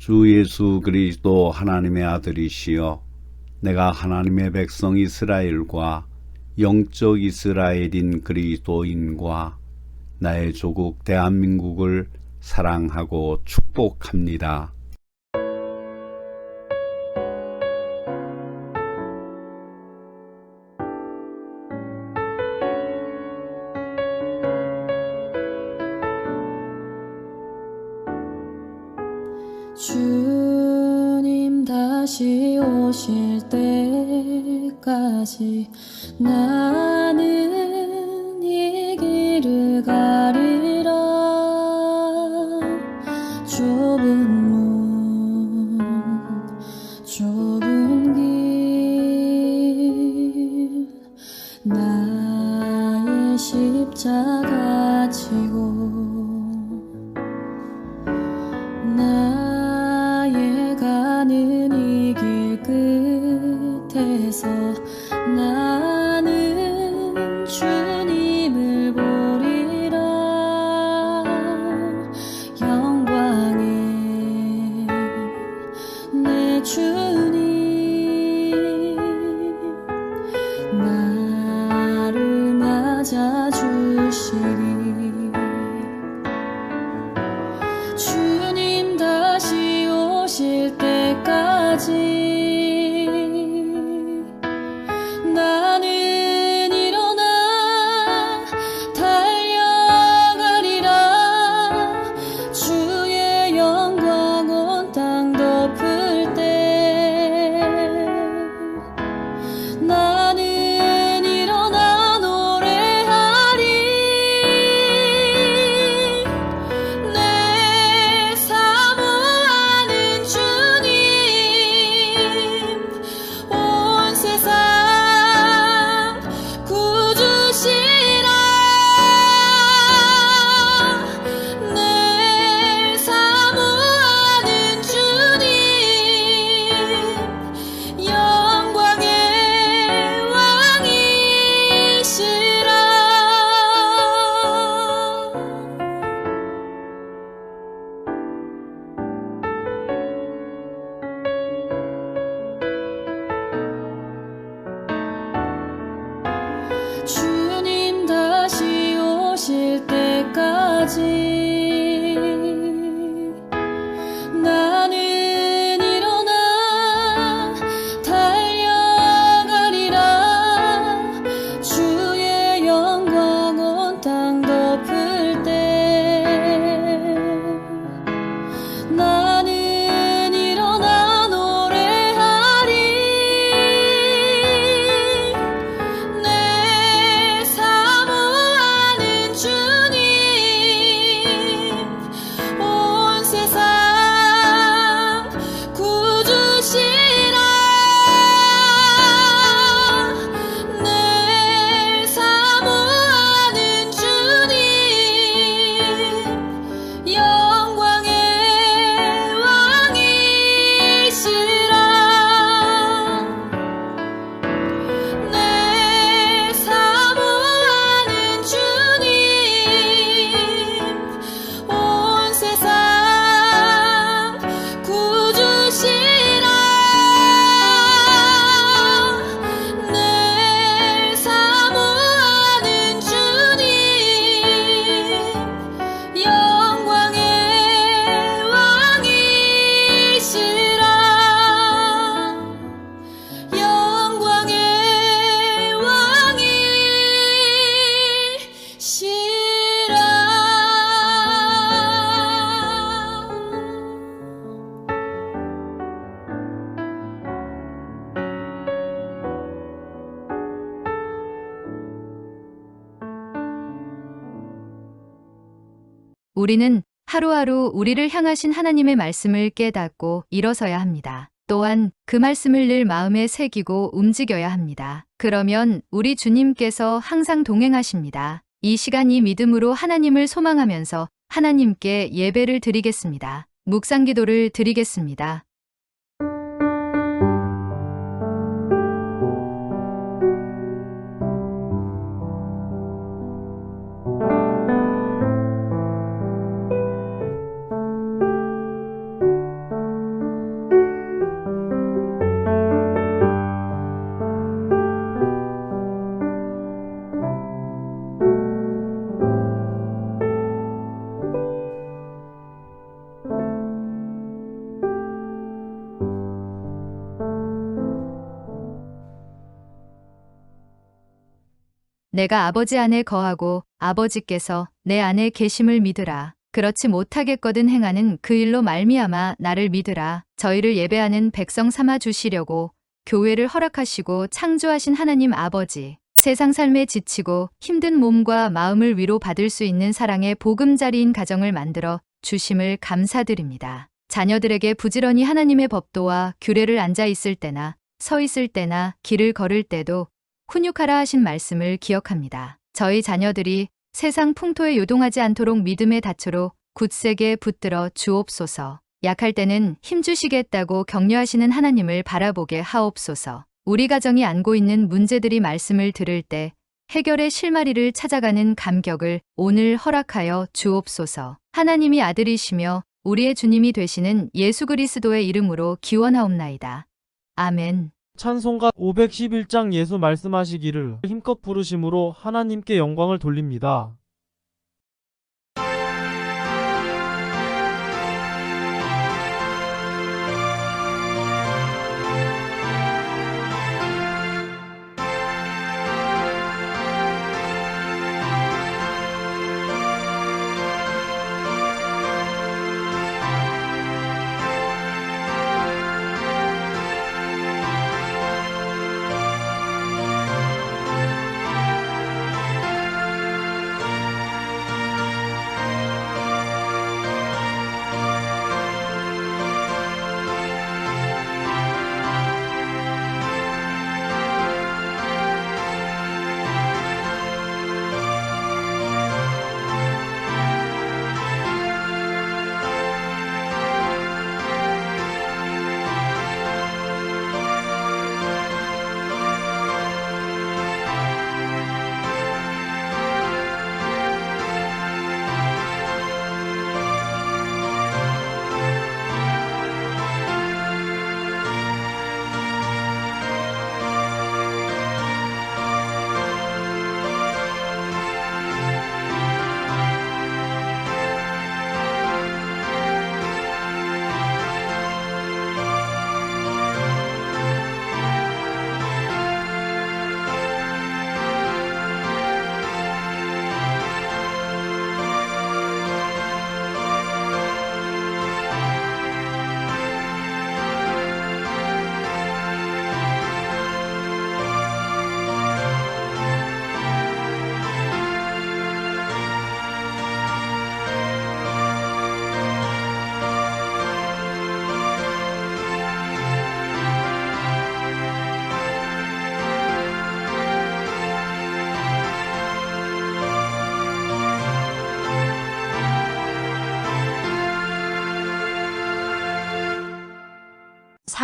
주 예수 그리스도 하나님의 아들이시여, 내가 하나님의 백성 이스라엘과 영적 이스라엘인 그리스도인과 나의 조국 대한민국을 사랑하고 축복합니다. 주님 다시 오실 때까지 나는 이 길을 가리라. 좁은 문 좁은 길 나의 십자가 지고 나의 가는 이 길 끝에서 나는 주님을 보리라. 영광의 내 주님 나를 맞아 주시리. 주님 다시 오실 때까지 나는 일어나 달려가리라. 주의 영광 온 땅 덮을 때 나는 일어나 노래하리. 내 사모하는 주님 온 세상 구주시라. 내 사모하는 주님 영광의 왕이시라. 주님 다시 오실 때까지 나는 일어나 달려가리라. 주의 영광 온 땅 덮을 때 나는 일어나 노래하리. 내 사모하는 주님 온 세상 구주시라. 내 사모하는 주님 영광의 왕이시라. 내 사모하는 주님 온 세상 구주시라. 내 사모하는 주님 영광의 왕이시라. 영광의 우리는 하루하루 우리를 향하신 하나님의 말씀을 깨닫고 일어서야 합니다. 또한 그 말씀을 늘 마음에 새기고 움직여야 합니다. 그러면 우리 주님께서 항상 동행하십니다. 이 시간이 믿음으로 하나님을 소망하면서 하나님께 예배를 드리겠습니다. 묵상 기도를 드리겠습니다. 내가 아버지 안에 거하고 아버지께서 내 안에 계심을 믿으라. 그렇지 못하겠거든 행하는 그 일로 말미암아 나를 믿으라. 저희를 예배하는 백성 삼아 주시려고 교회를 허락하시고 창조하신 하나님 아버지, 세상 삶에 지치고 힘든 몸과 마음을 위로받을 수 있는 사랑의 보금자리인 가정을 만들어 주심을 감사드립니다. 자녀들에게 부지런히 하나님의 법도와 규례를 앉아 있을 때나 서 있을 때나 길을 걸을 때도 훈육하라 하신 말씀을 기억합니다. 저희 자녀들이 세상 풍토에 요동하지 않도록 믿음의 닻으로 굳세게 붙들어 주옵소서. 약할 때는 힘주시겠다고 격려하시는 하나님을 바라보게 하옵소서. 우리 가정이 안고 있는 문제들이 말씀을 들을 때 해결의 실마리를 찾아가는 감격을 오늘 허락하여 주옵소서. 하나님이 아들이시며 우리의 주님이 되시는 예수 그리스도의 이름으로 기원하옵나이다. 아멘. 찬송가 511장 예수 말씀하시기를 힘껏 부르심으로 하나님께 영광을 돌립니다.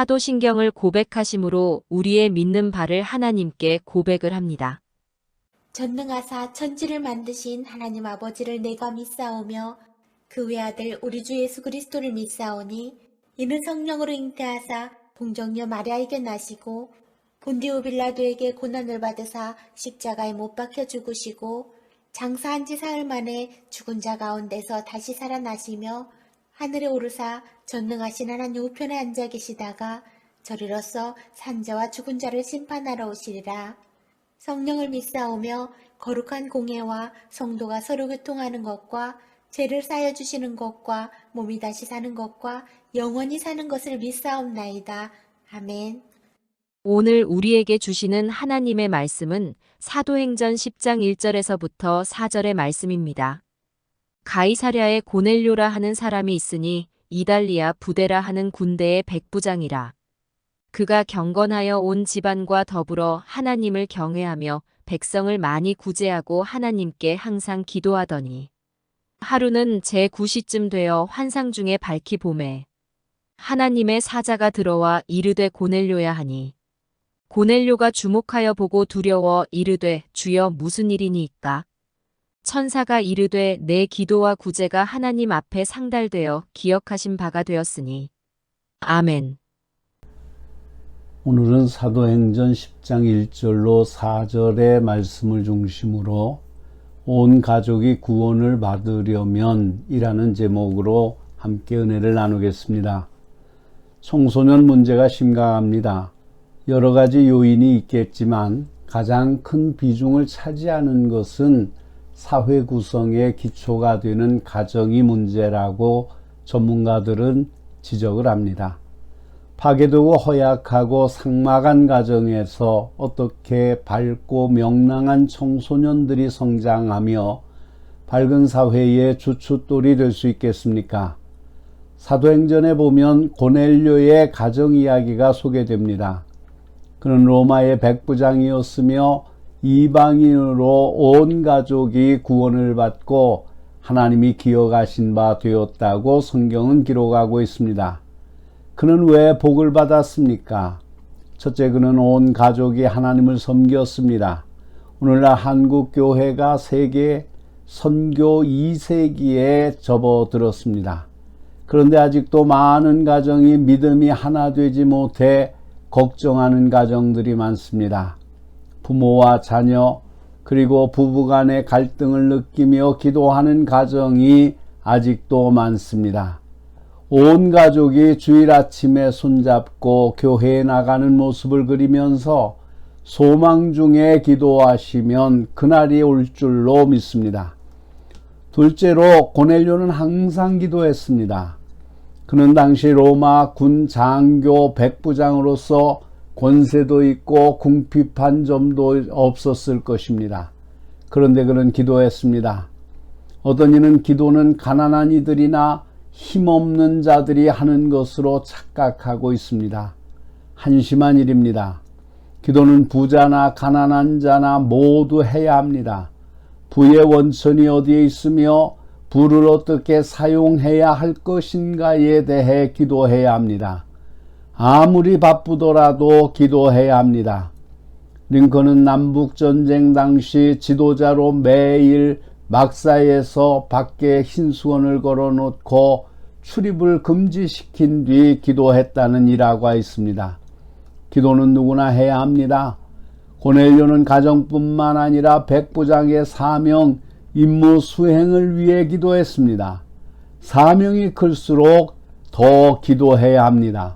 사도신경을 고백하심으로 우리의 믿는 바를 하나님께 고백을 합니다. 전능하사 천지를 만드신 하나님 아버지를 내가 믿사오며 그 외아들 우리 주 예수 그리스도를 믿사오니 이는 성령으로 잉태하사 동정녀 마리아에게 나시고 본디오 빌라도에게 고난을 받으사 십자가에 못 박혀 죽으시고 장사한 지 사흘 만에 죽은 자 가운데서 다시 살아나시며 하늘에 오르사 전능하신 하나님 우편에 앉아 계시다가 저리로서 산자와 죽은 자를 심판하러 오시리라. 성령을 믿사오며 거룩한 공예와 성도가 서로 교통하는 것과 죄를 사여 주시는 것과 몸이 다시 사는 것과 영원히 사는 것을 믿사옵나이다. 아멘. 오늘 우리에게 주시는 하나님의 말씀은 사도행전 10장 1절에서부터 4절의 말씀입니다. 가이사랴에 고넬료라 하는 사람이 있으니 이달리아 부데라 하는 군대의 백부장이라. 그가 경건하여 온 집안과 더불어 하나님을 경외하며 백성을 많이 구제하고 하나님께 항상 기도하더니 하루는 제9시쯤 되어 환상 중에 밝히 보매 하나님의 사자가 들어와 이르되 고넬료야 하니 고넬료가 주목하여 보고 두려워 이르되 주여 무슨 일이니이까? 천사가 이르되 내 기도와 구제가 하나님 앞에 상달되어 기억하신 바가 되었으니. 아멘. 오늘은 사도행전 10장 1절로 4절의 말씀을 중심으로 온 가족이 구원을 받으려면 이라는 제목으로 함께 은혜를 나누겠습니다. 청소년 문제가 심각합니다. 여러 가지 요인이 있겠지만 가장 큰 비중을 차지하는 것은 사회 구성의 기초가 되는 가정이 문제라고 전문가들은 지적을 합니다. 파괴되고 허약하고 삭막한 가정에서 어떻게 밝고 명랑한 청소년들이 성장하며 밝은 사회의 주춧돌이 될 수 있겠습니까? 사도행전에 보면 고넬료의 가정 이야기가 소개됩니다. 그는 로마의 백부장이었으며 이방인으로 온 가족이 구원을 받고 하나님이 기억하신 바 되었다고 성경은 기록하고 있습니다. 그는 왜 복을 받았습니까? 첫째, 그는 온 가족이 하나님을 섬겼습니다. 오늘날 한국 교회가 세계 선교 2세기에 접어들었습니다. 그런데 아직도 많은 가정이 믿음이 하나 되지 못해 걱정하는 가정들이 많습니다. 부모와 자녀 그리고 부부간의 갈등을 느끼며 기도하는 가정이 아직도 많습니다. 온 가족이 주일 아침에 손잡고 교회에 나가는 모습을 그리면서 소망 중에 기도하시면 그날이 올 줄로 믿습니다. 둘째로 고넬료는 항상 기도했습니다. 그는 당시 로마 군 장교 백부장으로서 권세도 있고 궁핍한 점도 없었을 것입니다. 그런데 그는 기도했습니다. 어떤 이는 기도는 가난한 이들이나 힘없는 자들이 하는 것으로 착각하고 있습니다. 한심한 일입니다. 기도는 부자나 가난한 자나 모두 해야 합니다. 부의 원천이 어디에 있으며 부를 어떻게 사용해야 할 것인가에 대해 기도해야 합니다. 아무리 바쁘더라도 기도해야 합니다. 링컨은 남북전쟁 당시 지도자로 매일 막사에서 밖에 흰수건을 걸어놓고 출입을 금지시킨 뒤 기도했다는 일화가 있습니다. 기도는 누구나 해야 합니다. 고넬료는 가정뿐만 아니라 백부장의 사명, 임무 수행을 위해 기도했습니다. 사명이 클수록 더 기도해야 합니다.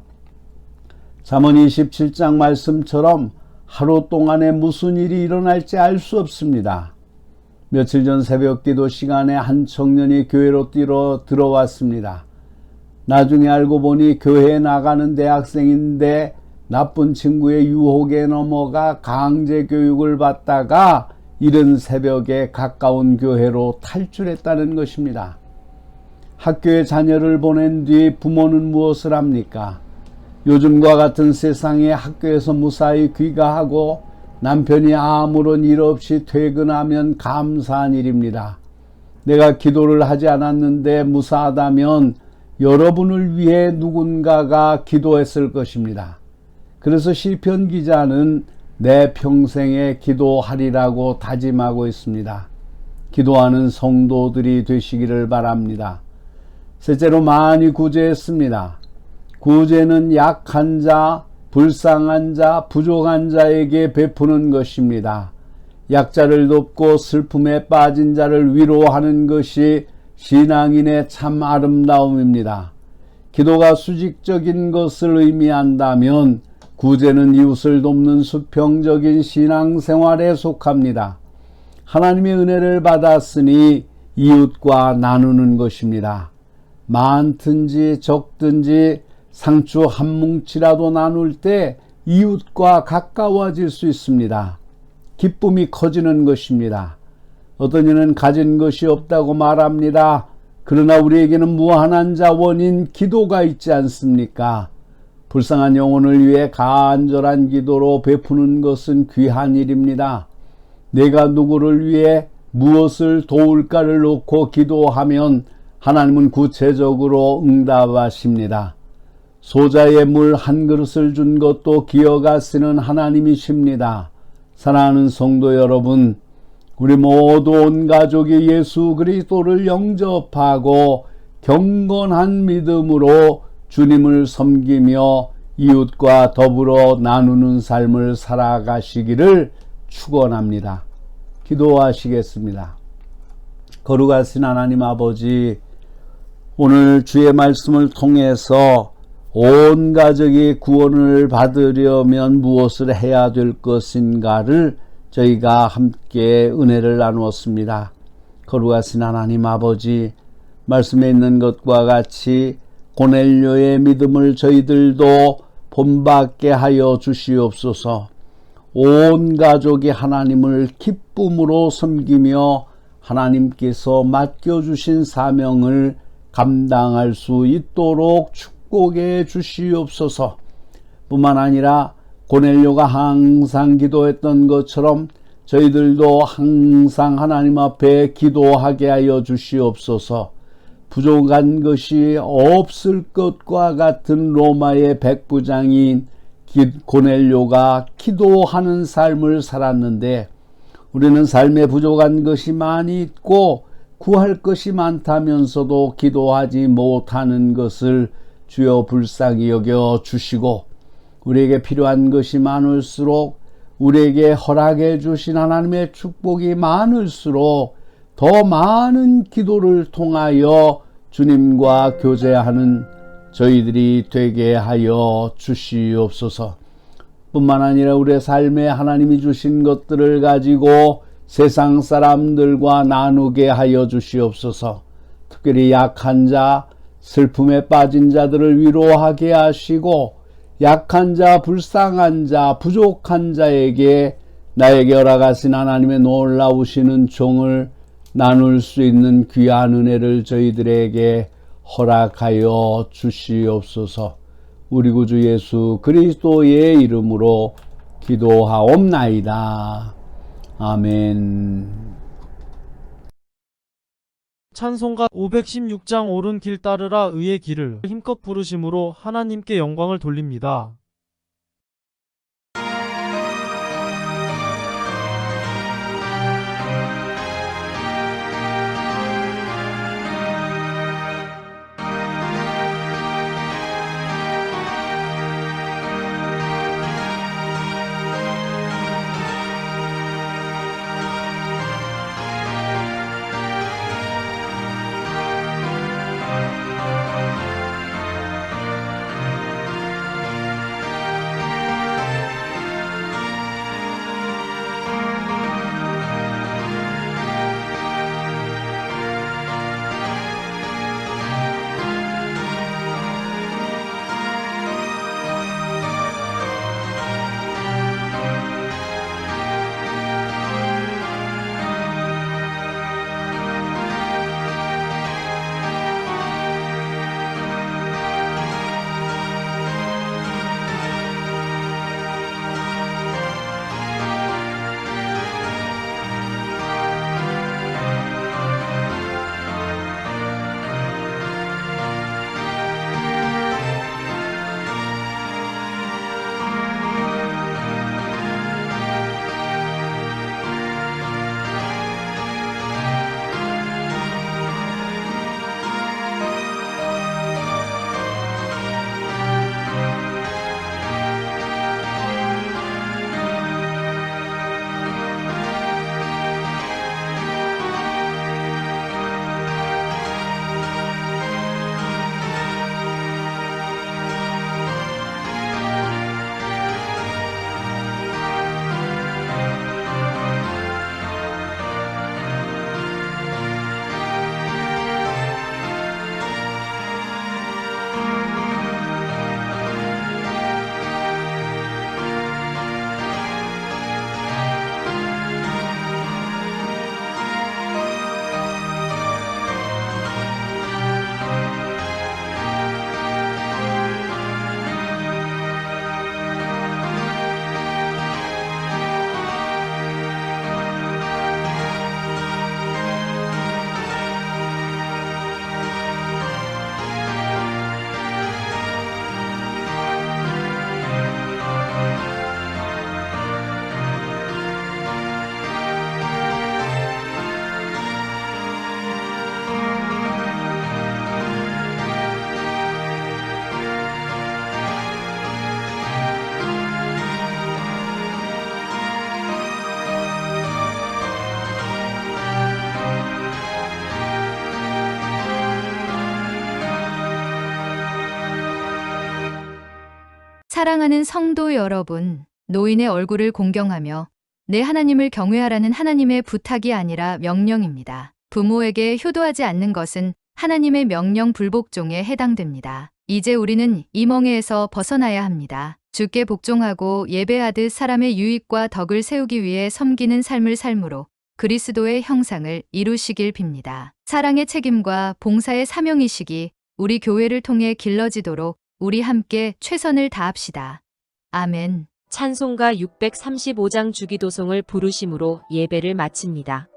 잠언 27장 말씀처럼 하루 동안에 무슨 일이 일어날지 알 수 없습니다. 며칠 전 새벽 기도 시간에 한 청년이 교회로 들어왔습니다. 나중에 알고 보니 교회에 나가는 대학생인데 나쁜 친구의 유혹에 넘어가 강제 교육을 받다가 이른 새벽에 가까운 교회로 탈출했다는 것입니다. 학교에 자녀를 보낸 뒤 부모는 무엇을 합니까? 요즘과 같은 세상에 학교에서 무사히 귀가하고 남편이 아무런 일 없이 퇴근하면 감사한 일입니다. 내가 기도를 하지 않았는데 무사하다면 여러분을 위해 누군가가 기도했을 것입니다. 그래서 시편 기자는 내 평생에 기도하리라고 다짐하고 있습니다. 기도하는 성도들이 되시기를 바랍니다. 셋째로 많이 구제했습니다. 구제는 약한 자, 불쌍한 자, 부족한 자에게 베푸는 것입니다. 약자를 돕고 슬픔에 빠진 자를 위로하는 것이 신앙인의 참 아름다움입니다. 기도가 수직적인 것을 의미한다면 구제는 이웃을 돕는 수평적인 신앙생활에 속합니다. 하나님의 은혜를 받았으니 이웃과 나누는 것입니다. 많든지 적든지 상추 한 뭉치라도 나눌 때 이웃과 가까워질 수 있습니다. 기쁨이 커지는 것입니다. 어떤 이는 가진 것이 없다고 말합니다. 그러나 우리에게는 무한한 자원인 기도가 있지 않습니까? 불쌍한 영혼을 위해 간절한 기도로 베푸는 것은 귀한 일입니다. 내가 누구를 위해 무엇을 도울까를 놓고 기도하면 하나님은 구체적으로 응답하십니다. 소자의 물 한 그릇을 준 것도 기어가시는 하나님이십니다. 사랑하는 성도 여러분, 우리 모두 온 가족이 예수 그리스도를 영접하고 경건한 믿음으로 주님을 섬기며 이웃과 더불어 나누는 삶을 살아가시기를 축원합니다. 기도하시겠습니다. 거룩하신 하나님 아버지, 오늘 주의 말씀을 통해서 온 가족이 구원을 받으려면 무엇을 해야 될 것인가를 저희가 함께 은혜를 나누었습니다. 거룩하신 하나님 아버지, 말씀에 있는 것과 같이 고넬료의 믿음을 저희들도 본받게 하여 주시옵소서. 온 가족이 하나님을 기쁨으로 섬기며 하나님께서 맡겨주신 사명을 감당할 수 있도록 축복해 주시옵소서. 뿐만 아니라 고넬료가 항상 기도했던 것처럼 저희들도 항상 하나님 앞에 기도하게 하여 주시옵소서. 부족한 것이 없을 것과 같은 로마의 백부장인 고넬료가 기도하는 삶을 살았는데, 우리는 삶에 부족한 것이 많이 있고 구할 것이 많다면서도 기도하지 못하는 것을 주여 불쌍히 여겨 주시고, 우리에게 필요한 것이 많을수록, 우리에게 허락해 주신 하나님의 축복이 많을수록 더 많은 기도를 통하여 주님과 교제하는 저희들이 되게 하여 주시옵소서. 뿐만 아니라 우리의 삶에 하나님이 주신 것들을 가지고 세상 사람들과 나누게 하여 주시옵소서. 특별히 약한 자, 슬픔에 빠진 자들을 위로하게 하시고, 약한 자, 불쌍한 자, 부족한 자에게 나에게 허락하신 하나님의 놀라우시는 종을 나눌 수 있는 귀한 은혜를 저희들에게 허락하여 주시옵소서. 우리 구주 예수 그리스도의 이름으로 기도하옵나이다. 아멘. 찬송가 516장 옳은 길 따르라 의의 길을 힘껏 부르심으로 하나님께 영광을 돌립니다. 사랑하는 성도 여러분, 노인의 얼굴을 공경하며 내 하나님을 경외하라는 하나님의 부탁이 아니라 명령입니다. 부모에게 효도하지 않는 것은 하나님의 명령 불복종에 해당됩니다. 이제 우리는 이 멍에에서 벗어나야 합니다. 주께 복종하고 예배하듯 사람의 유익과 덕을 세우기 위해 섬기는 삶을 삶으로 그리스도의 형상을 이루시길 빕니다. 사랑의 책임과 봉사의 사명의식이 우리 교회를 통해 길러지도록 우리 함께 최선을 다합시다. 아멘. 찬송가 635장 주기도송을 부르심으로 예배를 마칩니다.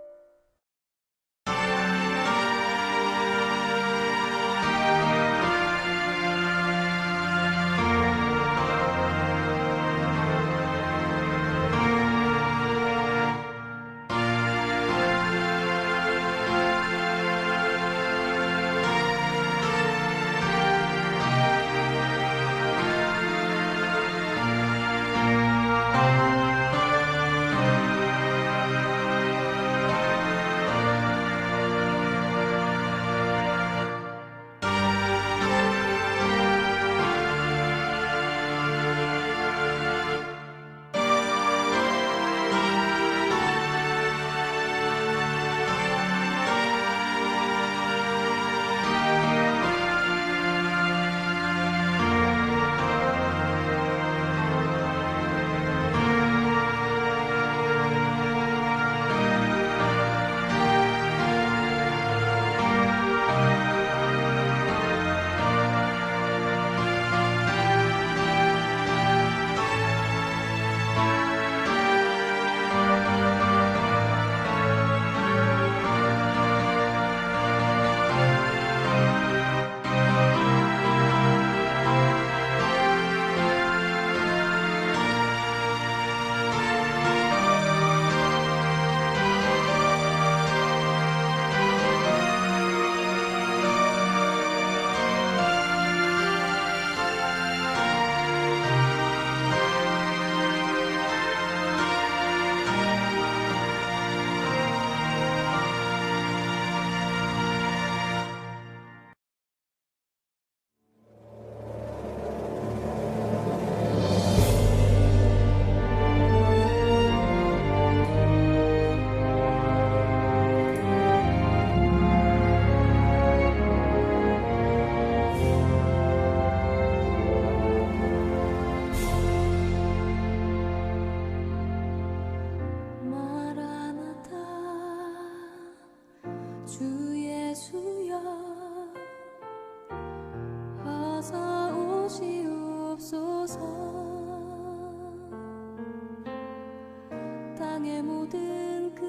땅의 모든 끝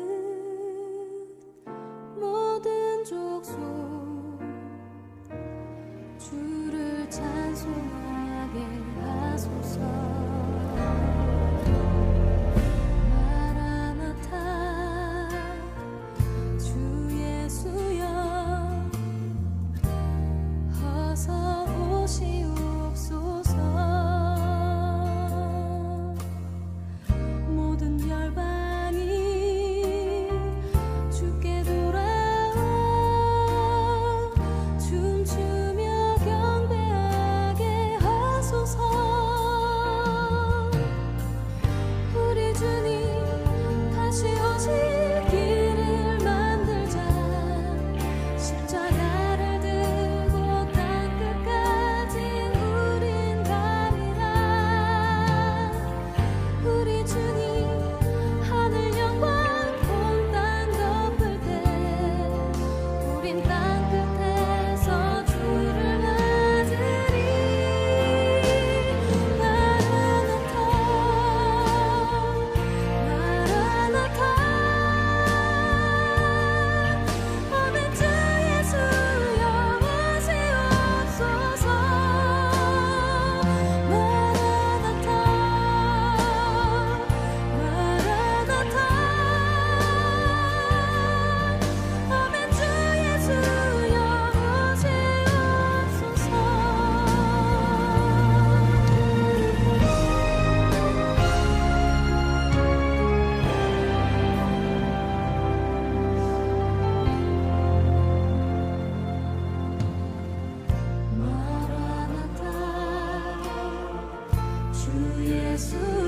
모든 족속 주를 찬송하게 하소서. 마라나타 주 예수여 어서 오시옵소서. 모든 열방이 주께 돌아와 춤추며 경배하게 하소서. 우리 주님 다시 오실 길을 만들자. 십자가를 들고 땅끝까지 우린 가리라. 우리 주님 하늘 영광 온 땅 덮을 때 우린 땅끝에서 주를 맞으리. 마라나타 마라나타 오늘 주 예수여 오시옵소서. 마라나타 마라나타 오늘 주 예수여 오시옵소서. 마라나타 주 예수